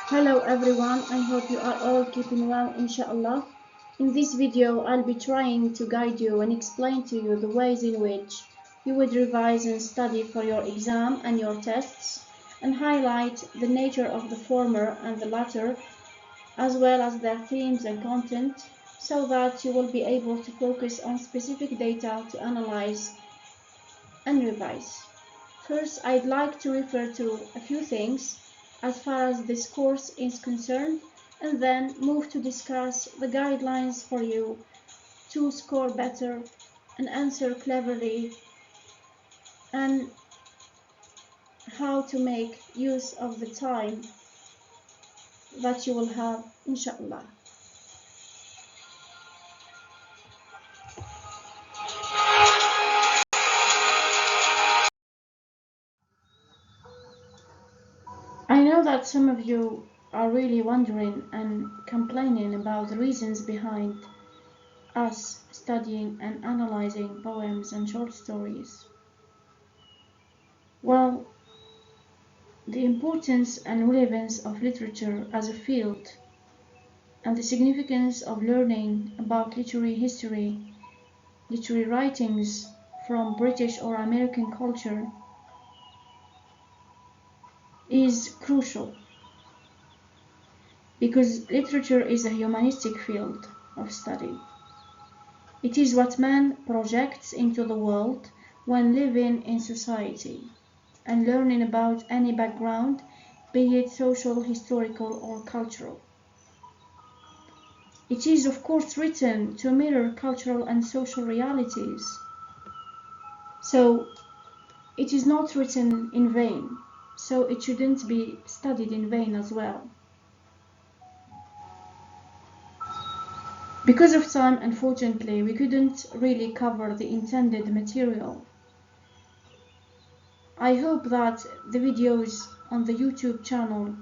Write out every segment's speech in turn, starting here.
Hello everyone, I hope you are all keeping well, inshallah. In this video, I'll be trying to guide you and explain to you the ways in which you would revise and study for your exam and your tests, and highlight the nature of the former and the latter, as well as their themes and content, so that you will be able to focus on specific data to analyze and revise. First, I'd like to refer to a few things as far as this course is concerned, and then move to discuss the guidelines for you to score better and answer cleverly, and how to make use of the time that you will have, inshallah. I know that some of you are really wondering and complaining about the reasons behind us studying and analyzing poems and short stories. Well, the importance and relevance of literature as a field, and the significance of learning about literary history, literary writings from British or American culture, is crucial, because literature is a humanistic field of study. It is what man projects into the world when living in society and learning about any background, be it social, historical, or cultural. It is, of course, written to mirror cultural and social realities, so it is not written in vain, so it shouldn't be studied in vain as well. Because of time, unfortunately, we couldn't really cover the intended material. I hope that the videos on the YouTube channel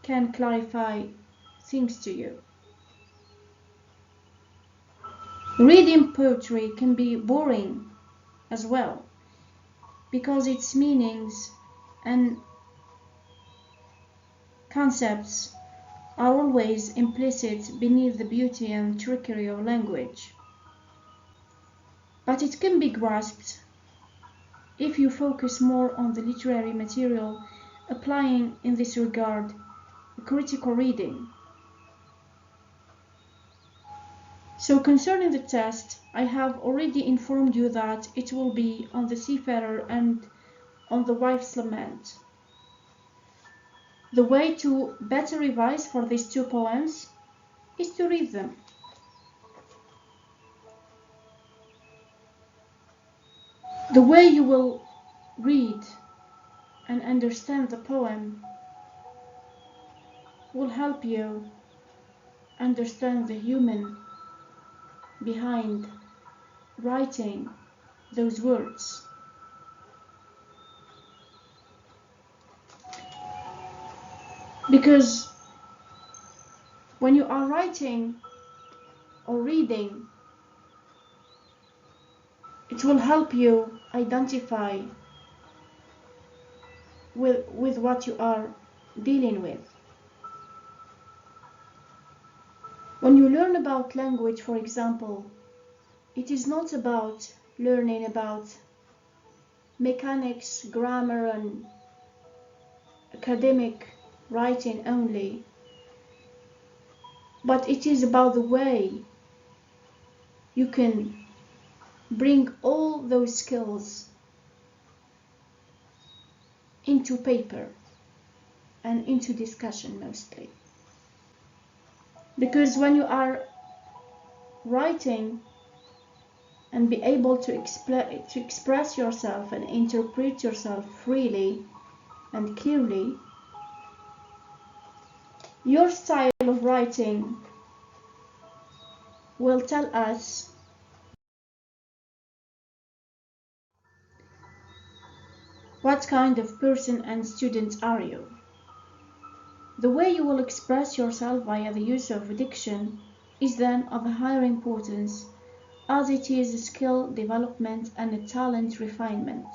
can clarify things to you. Reading poetry can be boring as well, because its meanings and concepts are always implicit beneath the beauty and trickery of language. But it can be grasped if you focus more on the literary material, applying in this regard critical reading. So concerning the test, I have already informed you that it will be on the seafarer and on the wife's lament. The way to better revise for these two poems is to read them. The way you will read and understand the poem will help you understand the human behind writing those words. Because when you are writing or reading, it will help you identify with what you are dealing with. When you learn about language, for example, it is not about learning about mechanics, grammar, and academic writing only, but it is about the way you can bring all those skills into paper and into discussion mostly. Because when you are writing and be able to express yourself and interpret yourself freely and clearly, your style of writing will tell us what kind of person and student are you. The way you will express yourself via the use of diction is then of a higher importance, as it is a skill development and a talent refinement.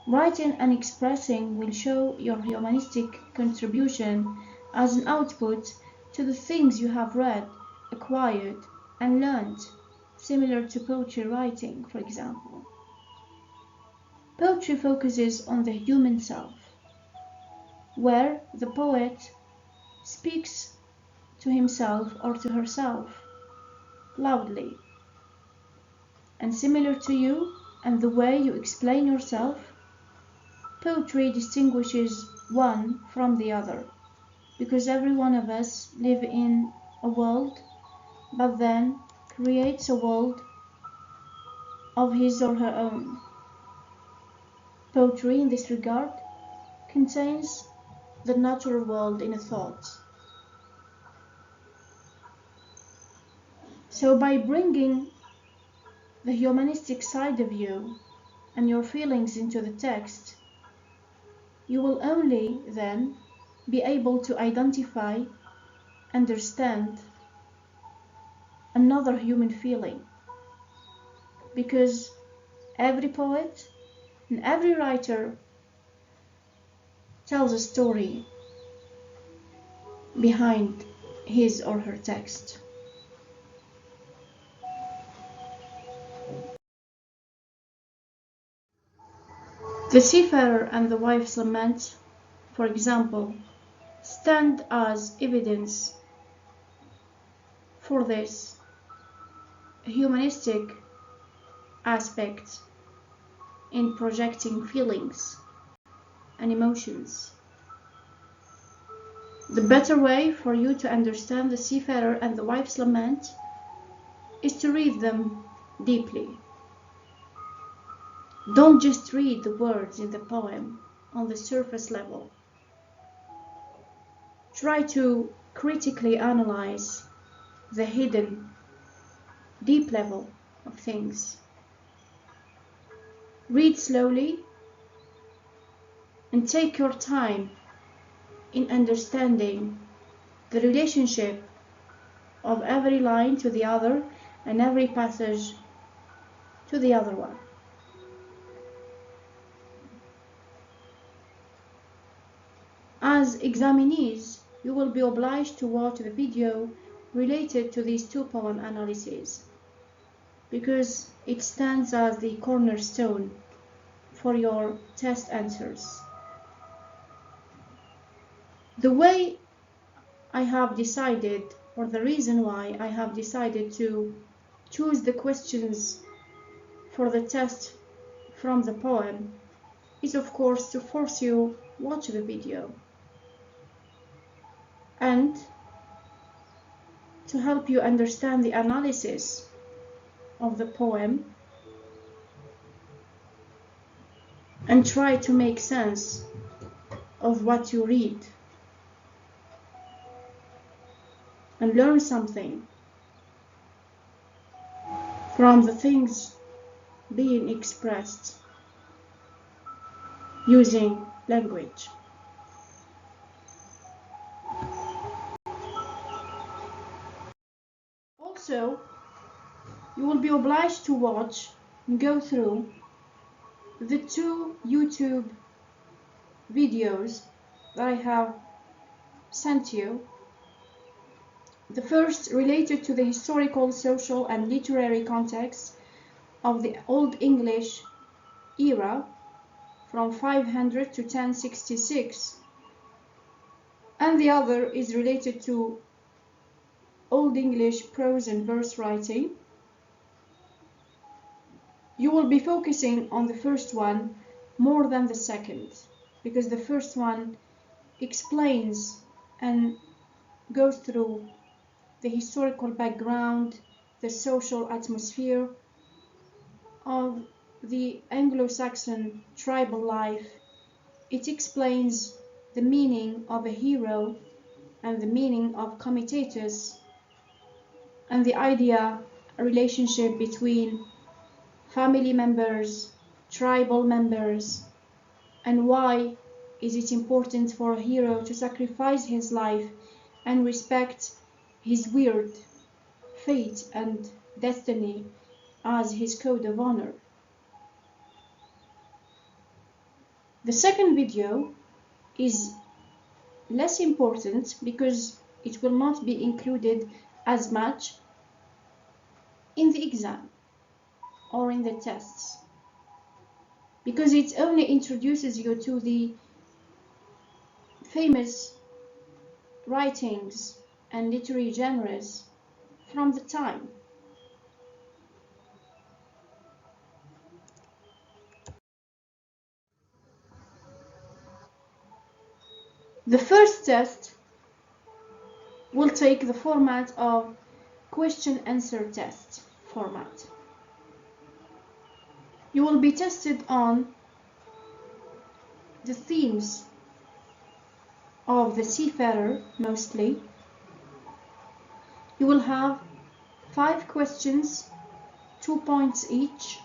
Writing and expressing will show your humanistic contribution as an output to the things you have read, acquired, and learned, similar to poetry writing, for example. Poetry focuses on the human self, where the poet speaks to himself or to herself loudly. And similar to you and the way you explain yourself, poetry distinguishes one from the other, because every one of us live in a world, but then creates a world of his or her own. Poetry, in this regard, contains the natural world in a thought. So by bringing the humanistic side of you and your feelings into the text, you will only then be able to identify, understand another human feeling, because every poet and every writer tells a story behind his or her text. The Seafarer and the Wife's Lament, for example, stand as evidence for this humanistic aspect in projecting feelings and emotions. The better way for you to understand the Seafarer and the Wife's Lament is to read them deeply. Don't just read the words in the poem on the surface level. Try to critically analyze the hidden, deep level of things. Read slowly and take your time in understanding the relationship of every line to the other and every passage to the other one. As examinees, you will be obliged to watch the video related to these two poem analyses, because it stands as the cornerstone for your test answers. The way I have decided, or the reason why I have decided to choose the questions for the test from the poem is, of course, to force you watch the video and to help you understand the analysis of the poem and try to make sense of what you read and learn something from the things being expressed using language. Also, you will be obliged to watch and go through the two YouTube videos that I have sent you. The first related to the historical, social, and literary context of the Old English era from 500 to 1066, and the other is related to Old English prose and verse writing. You will be focusing on the first one more than the second, because the first one explains and goes through the historical background, the social atmosphere of the Anglo-Saxon tribal life. It explains the meaning of a hero and the meaning of comitatus and the idea, a relationship between family members, tribal members, and why is it important for a hero to sacrifice his life and respect his weird fate and destiny as his code of honor. The second video is less important because it will not be included as much in the exam or in the tests, because it only introduces you to the famous writings and literary genres from the time. The first test will take the format of question-answer test format. You will be tested on the themes of the seafarer mostly. You will have 5 questions, 2 points each.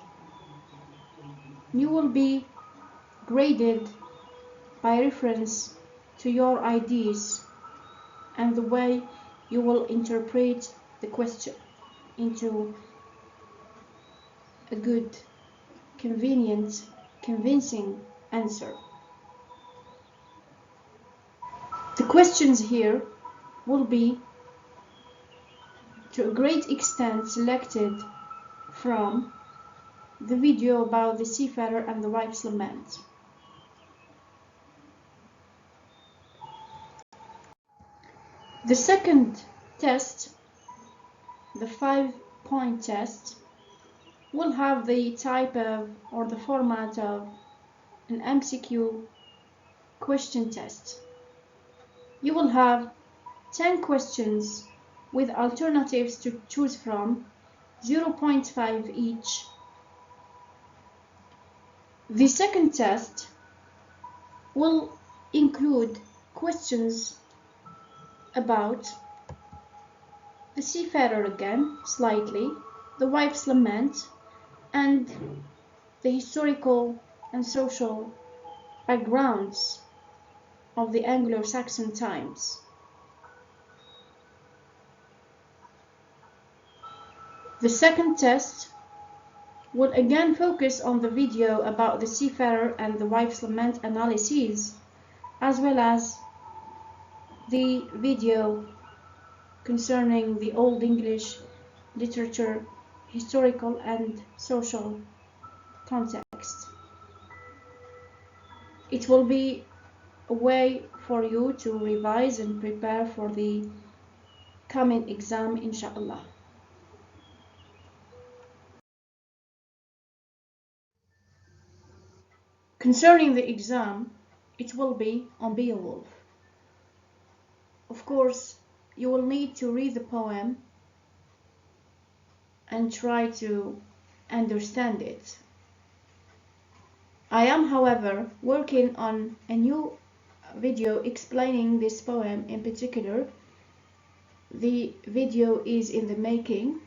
You will be graded by reference to your ideas and the way you will interpret the question into a good, convenient, convincing answer. The questions here will be to a great extent selected from the video about the seafarer and the wife's lament. The second test, the 5-point test, will have the type of or the format of an MCQ question test. You will have 10 questions with alternatives to choose from, 0.5 each. The second test will include questions about the seafarer again, slightly, the wife's lament, and the historical and social backgrounds of the Anglo-Saxon times. The second test will again focus on the video about the seafarer and the wife's lament analyses, as well as the video concerning the Old English literature, historical and social context. It will be a way for you to revise and prepare for the coming exam, inshallah. Concerning the exam, it will be on Beowulf. Of course, you will need to read the poem and try to understand it. I am, however, working on a new video explaining this poem in particular. The video is in the making.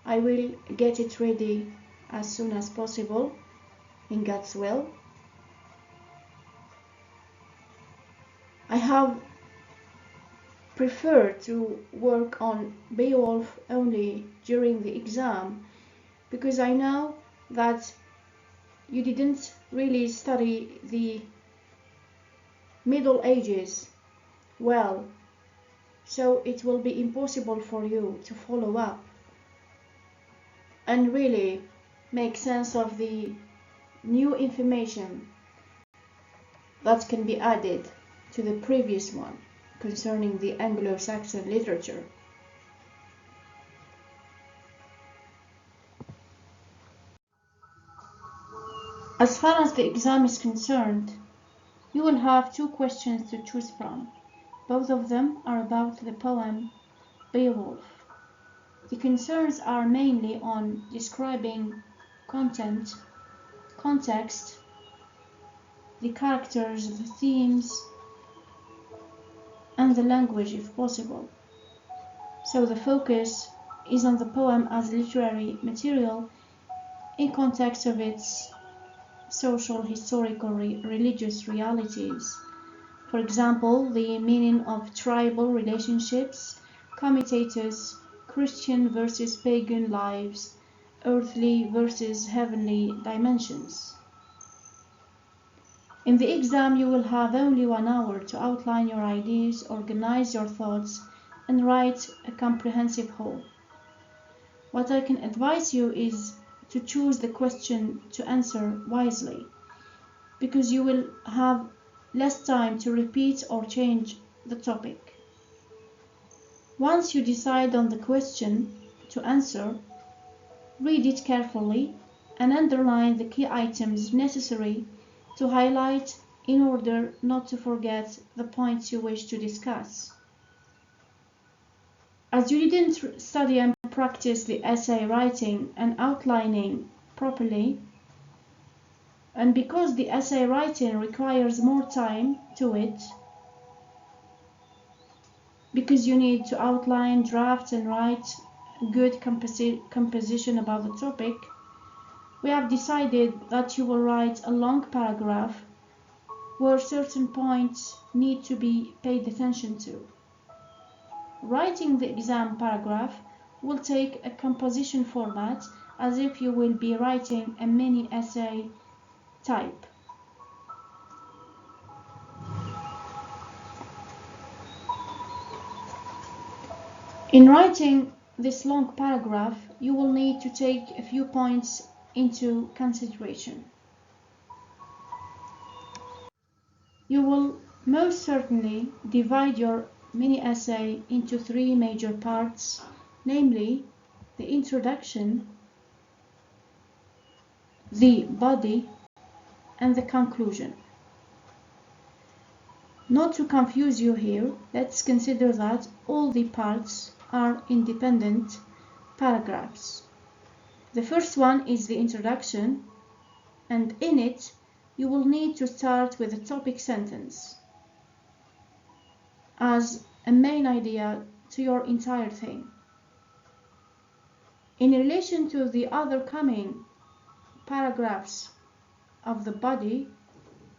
I will get it ready as soon as possible, in God's will. I have preferred to work on Beowulf only during the exam because I know that you didn't really study the Middle Ages well, so it will be impossible for you to follow up and really make sense of the new information that can be added to the previous one concerning the Anglo-Saxon literature. As far as the exam is concerned, you will have 2 questions to choose from. Both of them are about the poem Beowulf. The concerns are mainly on describing content, context, the characters, the themes, and the language if possible. So the focus is on the poem as literary material in context of its social, historical, religious realities. For example, the meaning of tribal relationships, commutators, Christian versus pagan lives, earthly versus heavenly dimensions. In the exam, you will have only 1 hour to outline your ideas, organize your thoughts, and write a comprehensive whole. What I can advise you is to choose the question to answer wisely, because you will have less time to repeat or change the topic. Once you decide on the question to answer, read it carefully and underline the key items necessary to highlight in order not to forget the points you wish to discuss. As you didn't study and practice the essay writing and outlining properly, and because the essay writing requires more time to it, because you need to outline, draft, and write good composition about the topic, we have decided that you will write a long paragraph where certain points need to be paid attention to. Writing the exam paragraph will take a composition format as if you will be writing a mini essay type. In writing this long paragraph, you will need to take a few points into consideration. You will most certainly divide your mini essay into 3 major parts, namely the introduction, the body, and the conclusion. Not to confuse you here, let's consider that all the parts are independent paragraphs. The first one is the introduction, and in it you will need to start with a topic sentence as a main idea to your entire thing. In relation to the other coming paragraphs of the body,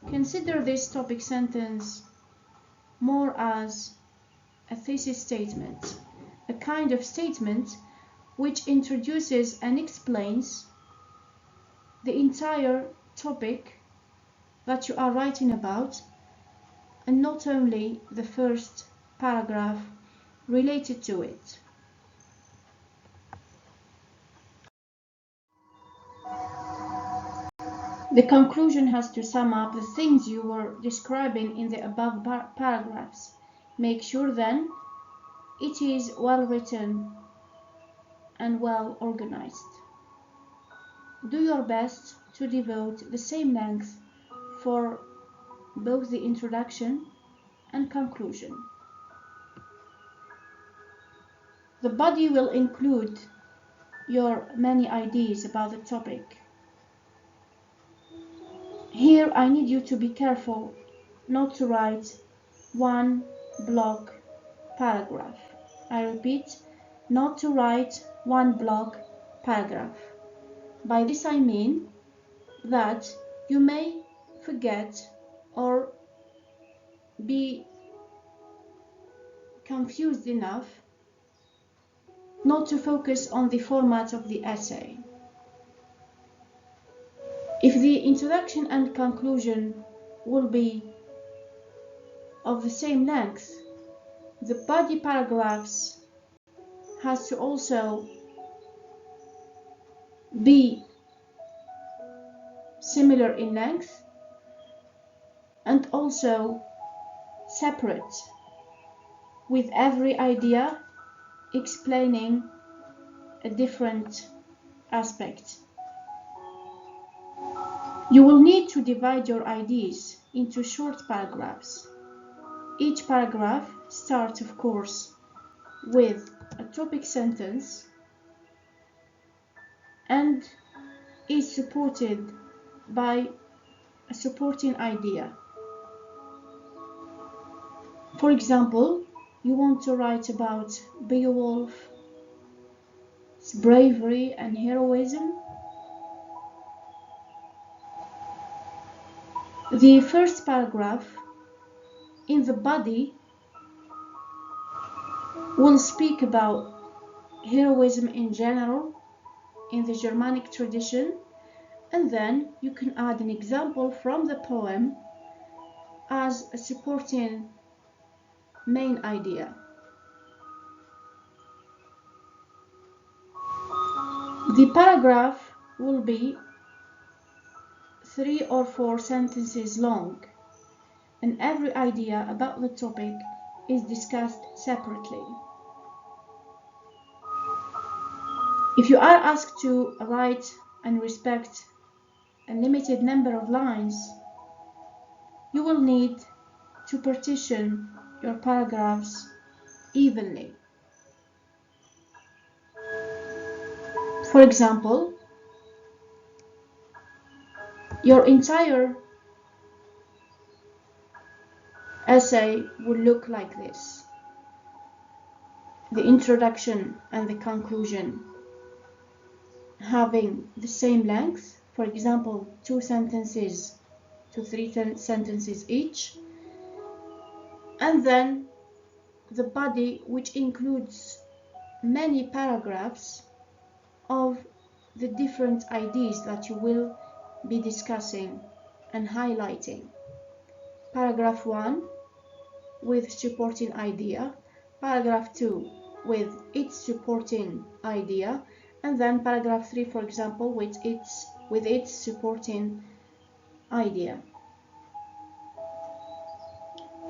consider this topic sentence more as a thesis statement, a kind of statement which introduces and explains the entire topic that you are writing about, and not only the first paragraph related to it. The conclusion has to sum up the things you were describing in the above paragraphs. Make sure then it is well written and well organized. Do your best to devote the same length for both the introduction and conclusion. The body will include your many ideas about the topic. Here I need you to be careful not to write one block paragraph. I repeat, not to write one block paragraph. By this I mean that you may forget or be confused enough not to focus on the format of the essay. If the introduction and conclusion will be of the same length, the body paragraphs has to also be similar in length and also separate, with every idea explaining a different aspect. You will need to divide your ideas into short paragraphs. Each paragraph starts, of course, with a topic sentence and is supported by a supporting idea. For example, you want to write about Beowulf, his bravery and heroism. The first paragraph in the body will speak about heroism in general in the Germanic tradition, and then you can add an example from the poem as a supporting main idea. The paragraph will be 3 or 4 sentences long, and every idea about the topic is discussed separately. If you are asked to write and respect a limited number of lines, you will need to partition your paragraphs evenly. For example, your entire essay will look like this: the introduction and the conclusion having the same length, for example, 2 sentences to 3 sentences each, and then the body, which includes many paragraphs of the different ideas that you will be discussing and highlighting. Paragraph 1 with supporting idea, paragraph 2 with its supporting idea, and then paragraph 3, for example, with its supporting idea.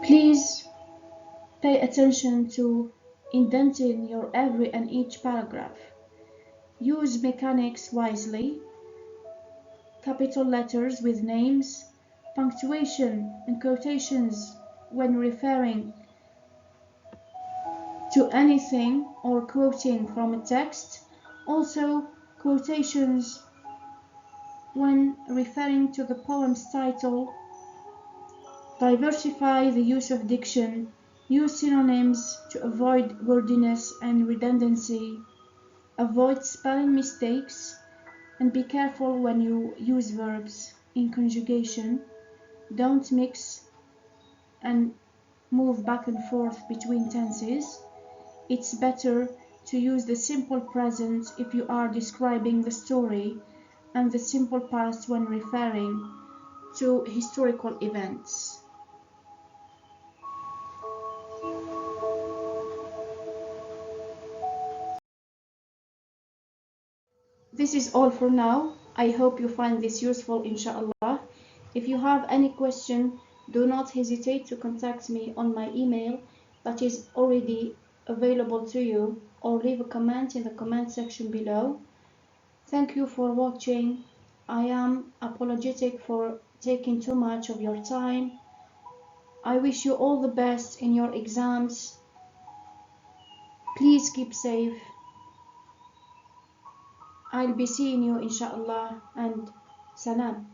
Please pay attention to indenting your every and each paragraph. Use mechanics wisely, capital letters with names, punctuation and quotations when referring to anything or quoting from a text, also quotations when referring to the poem's title. Diversify the use of diction, use synonyms to avoid wordiness and redundancy, avoid spelling mistakes, and be careful when you use verbs in conjugation. Don't mix and move back and forth between tenses. It's better to use the simple present if you are describing the story, and the simple past when referring to historical events. This is all for now. I hope you find this useful, inshallah. If you have any question, do not hesitate to contact me on my email that is already available to you, or leave a comment in the comment section below. Thank you for watching. I am apologetic for taking too much of your time. I wish you all the best in your exams. Please keep safe. I'll be seeing you inshallah, and salam.